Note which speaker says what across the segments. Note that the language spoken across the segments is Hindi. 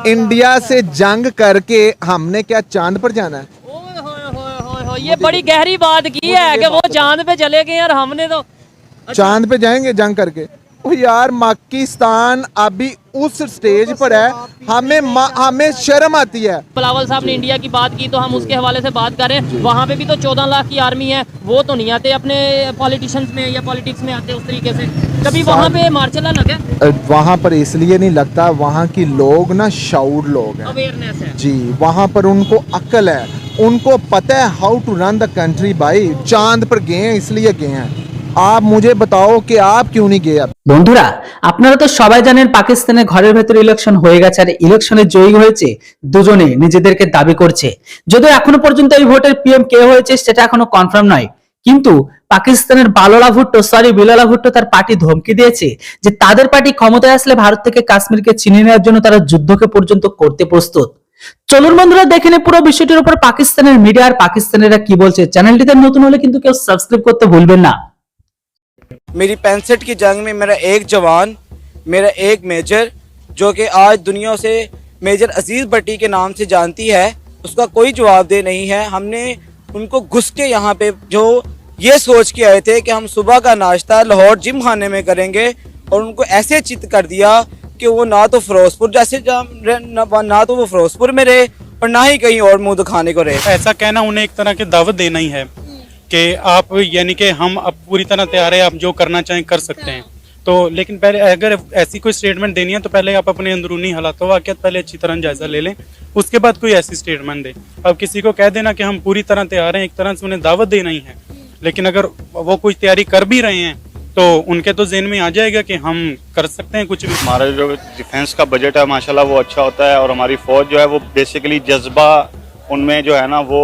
Speaker 1: इंडिया से जंग करके हमने क्या चांद पर जाना है?
Speaker 2: ओए होए होए होए होए, ये बड़ी गहरी बात की है कि वो चांद पे चले गए और हमने तो
Speaker 1: चांद पे जाएंगे जंग करके? ओ यार, पाकिस्तान अभी उस स्टेज पर है, हमें शर्म आती है।
Speaker 2: बिलावल साहब ने इंडिया की बात की तो हम उसके हवाले से बात करें। वहाँ पे भी तो 14 लाख की आर्मी है, वो तो नहीं आते अपने पॉलिटिशियंस में या पॉलिटिक्स में आते उस तरीके से। कभी वहाँ पे मार्चला लगे?
Speaker 1: वहाँ पर इसलिए नहीं लगता, वहाँ की लोग ना शाउर लोग हैं,
Speaker 2: अवेयरनेस है
Speaker 1: जी। वहाँ पर उनको अक्ल है, उनको पता है how to run the country. भाई चांद पर गए हैं इसलिए गए हैं। आप मुझे बताओ कि आप क्यों नहीं गए?
Speaker 3: বন্ধুরা, আপনারা তো সবাই জানেন পাকিস্তানে ঘরের ভেতর ইলেকশন হয়ে গেছে আর ইলেকশনে জয়ী হয়েছে দুজনে নিজেদেরকে দাবি করছে। যদিও এখনো পর্যন্ত এই ভোটের পিএম কে হয়েছে সেটা এখনো কনফার্ম নয়, কিন্তু পাকিস্তানের বিলালা ভুট্টো তার পার্টি ধমকি দিয়েছে যে তাদের পার্টি ক্ষমতায় আসলে ভারত থেকে কাশ্মীরকে ছিনিয়ে নেওয়ার জন্য তারা যুদ্ধকে পর্যন্ত করতে প্রস্তুত। চলুন বন্ধুরা দেখে নিই পুরো বিষয়টির উপর পাকিস্তানের মিডিয়া আর পাকিস্তানিরা কি বলছে। চ্যানেলটিতে নতুন হলে কিন্তু কেউ সাবস্ক্রাইব করতে ভুলবেন না।
Speaker 4: मेरी 65 की जंग में मेरा एक जवान, मेरा एक मेजर, जो कि आज दुनिया से मेजर अजीज़ भट्टी के नाम से जानती है, उसका कोई जवाबदेह नहीं है। हमने उनको घुस के यहाँ पे जो ये सोच के आए थे कि हम सुबह का नाश्ता लाहौर जिम खाने में करेंगे, और उनको ऐसे चित कर दिया कि वो ना तो फिरोजपुर जैसे ना तो वो फिरोजपुर में रहे और ना ही कहीं और मुंह दिखाने को रहे।
Speaker 5: ऐसा कहना उन्हें एक तरह की दावत देना ही है कि आप, यानी कि हम अब पूरी तरह तैयार है, आप जो करना चाहें कर सकते हैं। तो लेकिन पहले अगर ऐसी कोई स्टेटमेंट देनी है तो पहले आप अपने अंदरूनी हालात वाक़ियत पहले अच्छी तरह जायजा ले लें, उसके बाद कोई ऐसी स्टेटमेंट दें। अब किसी को कह देना कि हम पूरी तरह तैयार हैं, एक तरह से उन्हें दावत देना ही है। लेकिन अगर वो कोई तैयारी कर भी रहे हैं तो उनके तो ज़हन में आ जाएगा कि हम कर सकते हैं कुछ भी।
Speaker 6: हमारा जो डिफेंस का बजट है माशाल्लाह वो अच्छा होता है, और हमारी फौज जो है वो बेसिकली जज्बा उनमें जो है ना, वो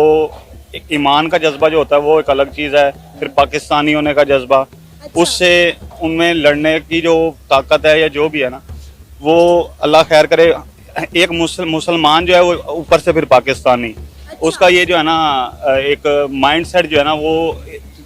Speaker 6: एक ईमान का जज्बा जो होता है वो एक अलग चीज़ है। फिर पाकिस्तानी होने का जज्बा, उससे उनमें लड़ने की जो ताकत है या जो भी है ना, वो अल्लाह खैर करे। एक मुसलमान जो है वो ऊपर से फिर पाकिस्तानी, उसका ये जो है ना एक माइंडसेट जो है ना वो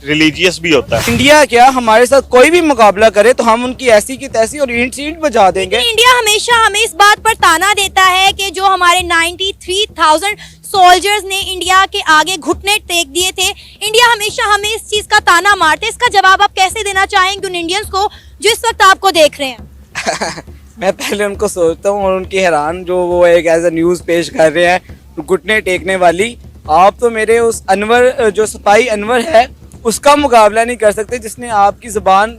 Speaker 6: रिलीजियस भी होता है।
Speaker 4: इंडिया क्या हमारे साथ कोई भी मुकाबला करे तो हम उनकी ऐसी की तैसी और ईंट सीट बजा देंगे।
Speaker 7: इंडिया हमेशा हमें इस बात पर ताना देता है कि जो हमारे 93,000 सोल्जर्स ने इंडिया के आगे घुटने टेक दिए थे, इंडिया हमेशा हमें इस चीज का ताना मारते। इसका जवाब आप कैसे देना चाहेंगे उन इंडियंस को जो इस वक्त आपको देख रहे हैं?
Speaker 4: मैं पहले उनको सोचता हूँ और उनकी हैरान जो वो एक एज ए न्यूज़ पेश कर रहे हैं घुटने टेकने वाली। आप तो मेरे उस अनवर जो सिपाही अनवर है उसका मुकाबला नहीं कर सकते, जिसने आपकी ज़बान,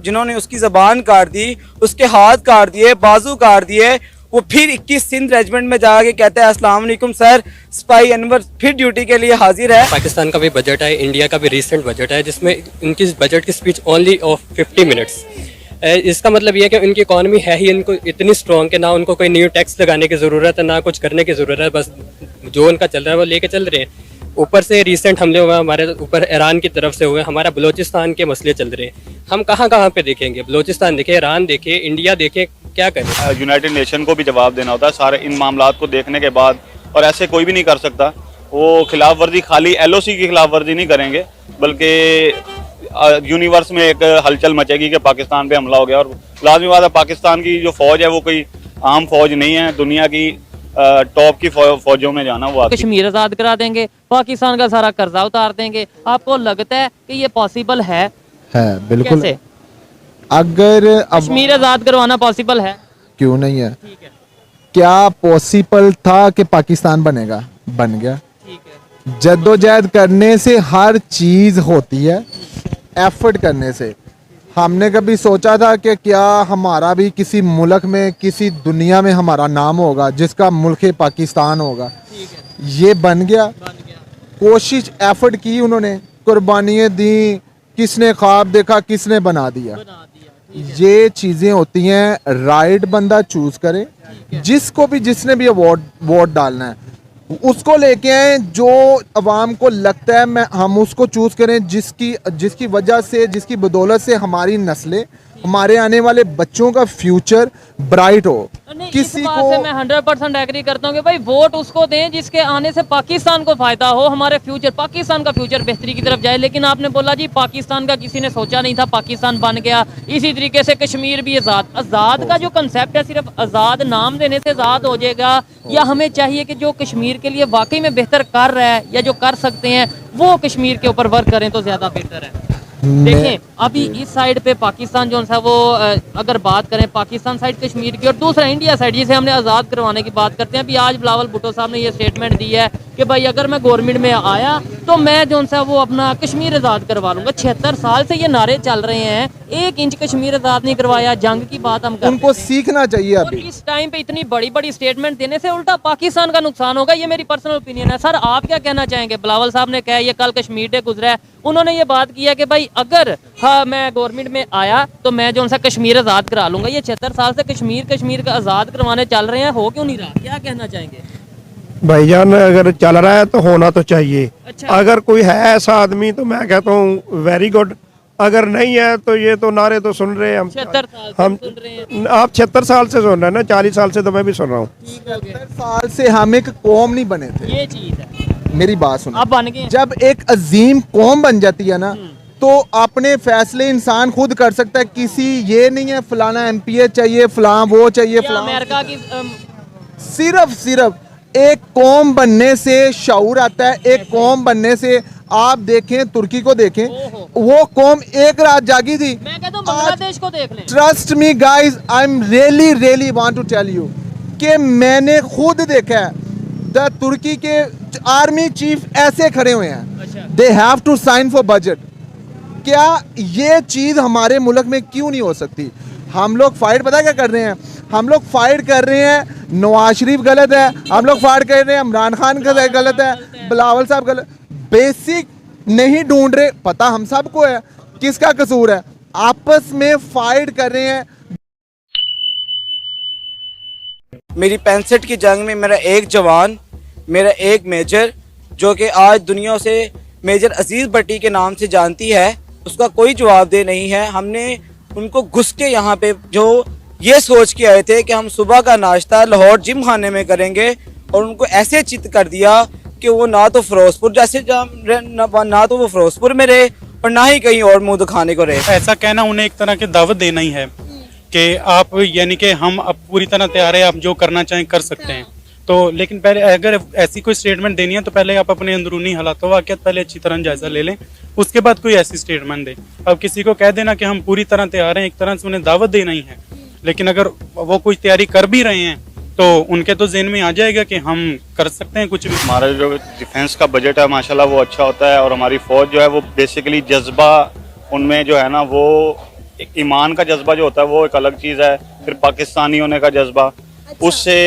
Speaker 4: जिन्होंने उसकी ज़बान काट दी, उसके हाथ काट दिए, बाजू काट दिए। वो फिर 21 सिंध रेजिमेंट में जाके कहता है अस्सलाम वालेकुम सर, सिपाही अनवर फिर ड्यूटी के लिए हाजिर है।
Speaker 8: पाकिस्तान का भी बजट है, इंडिया का भी रिसेंट बजट है, जिसमें इनकी बजट की स्पीच ओनली ऑफ 50 मिनट्स। इसका मतलब ये है कि उनकी इकॉनमी है ही इनको इतनी स्ट्रॉन्ग कि ना उनको कोई न्यू टैक्स लगाने की ज़रूरत है, ना कुछ करने की ज़रूरत है, बस जो उनका चल रहा है वो लेके चल रहे हैं। ऊपर से रिसेंट हमले हुए हमारे ऊपर ईरान की तरफ से हुए, हमारा बलूचिस्तान के मसले चल रहे हैं। हम कहाँ कहाँ पे देखेंगे? बलूचिस्तान देखें, ईरान देखें, इंडिया देखें, क्या करें?
Speaker 6: यूनाइटेड नेशन को भी जवाब देना होता है सारे इन मामलात को देखने के बाद, और ऐसे कोई भी नहीं कर सकता। वो खिलाफ वर्जी खाली LOC की खिलाफ वर्जी नहीं करेंगे, बल्कि यूनिवर्स में एक हलचल मचेगी कि पाकिस्तान पे हमला हो गया। और लाजमी बात है पाकिस्तान की जो फौज है वो कोई आम फौज नहीं है, दुनिया की टॉप की फौजों में जाना वो
Speaker 2: कश्मीर आजाद करा देंगे, पाकिस्तान का सारा कर्जा उतार देंगे। आपको लगता है कि ये पॉसिबल है?
Speaker 1: बिल्कुल।
Speaker 2: कैसे?
Speaker 1: अगर
Speaker 2: कश्मीर आजाद करवाना पॉसिबल है?
Speaker 1: क्यों नहीं है?
Speaker 2: ठीक है।
Speaker 1: क्या पॉसिबल था कि पाकिस्तान बनेगा? बन गया।
Speaker 2: ठीक है।
Speaker 1: जद्दोजहद करने से हर चीज होती है, एफर्ट करने से। हमने कभी सोचा था कि क्या हमारा भी किसी मुल्क में, किसी दुनिया में हमारा नाम होगा जिसका मुल्क पाकिस्तान होगा? ये बन गया। कोशिश, एफर्ट की उन्होंने, कुर्बानियाँ दी, किसने ख्वाब देखा, किसने बना दिया। ये चीज़ें होती हैं। राइट बंदा चूज करे, जिसको भी, जिसने भी वोट डालना है उसको लेके आए, जो अवाम को लगता है हम उसको चूज करें, जिसकी वजह से, जिसकी बदौलत से हमारी नस्लें हमारे आने वाले बच्चों का फ्यूचर ब्राइट हो।
Speaker 2: नहीं,
Speaker 1: किसी
Speaker 2: इस बात
Speaker 1: को
Speaker 2: से मैं 100% एग्री करता हूँ कि भाई वोट उसको दें जिसके आने से पाकिस्तान को फायदा हो, हमारे फ्यूचर, पाकिस्तान का फ्यूचर बेहतरी की तरफ जाए। लेकिन आपने बोला जी पाकिस्तान का किसी ने सोचा नहीं था, पाकिस्तान बन गया। इसी तरीके से कश्मीर भी आज़ाद का जो कंसेप्ट है सिर्फ आज़ाद नाम देने से आज़ाद हो जाएगा, या हमें चाहिए कि जो कश्मीर के लिए वाकई में बेहतर कर रहा है या जो कर सकते हैं वो कश्मीर के ऊपर वर्क करें तो ज़्यादा बेहतर है। देखें अभी इस साइड पे पाकिस्तान जो है वो अगर बात करें पाकिस्तान साइड कश्मीर की, और दूसरा इंडिया साइड जिसे हमने आज़ाद करवाने की बात करते हैं। अभी आज बिलावल भुट्टो साहब ने ये स्टेटमेंट दी है कि भाई अगर मैं गवर्नमेंट में आया तो मैं जो है वो अपना कश्मीर आज़ाद करवा लूंगा। 76 साल से ये नारे चल रहे हैं, 1 इंच कश्मीर आज़ाद नहीं करवाया। जंग की बात हम कर
Speaker 1: उनको सीखना चाहिए
Speaker 2: और
Speaker 1: अभी।
Speaker 2: इस टाइम पे इतनी बड़ी बड़ी स्टेटमेंट देने से उल्टा पाकिस्तान का नुकसान होगा। ये मेरी पर्सनल ओपिनियन है। सर आप क्या कहना चाहेंगे? बिलावल साहब ने कहा, ये कल कश्मीर डे गुजरा है, उन्होंने ये बात की है कि भाई अगर मैं गवर्नमेंट में आया तो मैं जो उनसे कश्मीर आज़ाद करा लूंगा। ये 76 साल से कश्मीर का आज़ाद करवाने चल रहे हैं, हो क्यों नहीं रहा? क्या कहना चाहेंगे?
Speaker 9: भाईजान अगर चल रहा है तो होना तो चाहिए।
Speaker 2: अच्छा।
Speaker 9: अगर कोई है ऐसा आदमी तो मैं कहता हूँ वेरी गुड, अगर नहीं है तो ये तो नारे तो सुन रहे हैं हम
Speaker 2: 76 साल से
Speaker 9: हम
Speaker 2: सुन रहे हैं।
Speaker 9: आप 76 साल से सुन रहे हैं ना, 40 साल से तो मैं भी सुन रहा हूँ।
Speaker 2: ठीक हो गया,
Speaker 1: 70 साल से हम एक कौम नहीं बने थे।
Speaker 2: ये चीज है।
Speaker 1: मेरी बात सुनो,
Speaker 2: आप बन गए।
Speaker 1: जब एक अजीम कौम बन जाती है ना तो अपने फैसले इंसान खुद कर सकता है। किसी ये नहीं है फलाना एमपीए चाहिए, फलां वो चाहिए,
Speaker 2: या
Speaker 1: फलां।
Speaker 2: अमेरिका की
Speaker 1: सिर्फ एक कौम बनने से शऊर आता है। एक कौम बनने से आप देखें, तुर्की को देखें, वो कौम एक रात जागी थी।
Speaker 2: मैं कहता हूँ बांग्लादेश को देख लें।
Speaker 1: Trust me guys, I am really want to tell you कि मैंने खुद देखा है द तुर्की के आर्मी चीफ ऐसे खड़े हुए हैं, they have to sign for budget. क्या ये चीज हमारे मुल्क में क्यों नहीं हो सकती? हम लोग फाइट पता क्या कर रहे हैं? हम लोग फाइट कर रहे हैं नवाज शरीफ गलत है, हम लोग फाइट कर रहे हैं इमरान खान का गलत है, बिलावल साहब गलत। बेसिक नहीं ढूंढ रहे, पता हम सबको है किसका कसूर है। आपस में फाइट कर रहे हैं।
Speaker 4: मेरी 65 की जंग में मेरा एक जवान, मेरा एक मेजर, जो कि आज दुनिया से मेजर अजीज़ भट्टी के नाम से जानती है, उसका कोई जवाबदेह नहीं है। हमने उनको घुस के यहाँ पे जो ये सोच के आए थे कि हम सुबह का नाश्ता लाहौर जिम खाने में करेंगे, और उनको ऐसे चित कर दिया कि वो ना तो फिरोजपुर जैसे ना तो वो फिरोजपुर में रहे और ना ही कहीं और मुंह दिखाने को रहे।
Speaker 5: ऐसा कहना उन्हें एक तरह की दावत देना ही है कि आप यानी कि हम अब पूरी तरह तैयार है, आप जो करना चाहें कर सकते हैं। तो लेकिन पहले अगर ऐसी कोई स्टेटमेंट देनी है तो पहले आप अपने अंदरूनी हालातों वाक़ियात पहले अच्छी तरह जायजा ले लें, उसके बाद कोई ऐसी स्टेटमेंट दें। अब किसी को कह देना कि हम पूरी तरह तैयार हैं, एक तरह से उन्हें दावत देना ही है। लेकिन अगर वो कोई तैयारी कर भी रहे हैं तो उनके तो ज़हन में आ जाएगा कि हम कर सकते हैं कुछ भी।
Speaker 6: हमारा जो डिफेंस का बजट है माशाल्लाह वो अच्छा होता है, और हमारी फ़ौज जो है वो बेसिकली जज्बा उनमें जो है ना, वो एक ईमान का जज्बा जो होता है वो एक अलग चीज़ है। फिर पाकिस्तानी होने का जज्बा, उससे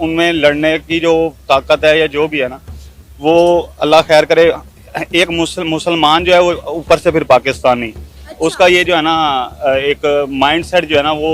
Speaker 6: उनमें लड़ने की जो ताकत है या जो भी है ना, वो अल्लाह खैर करे। एक मुसलमान जो है वो ऊपर से फिर पाकिस्तानी, उसका ये जो है ना एक माइंड सेट जो है ना वो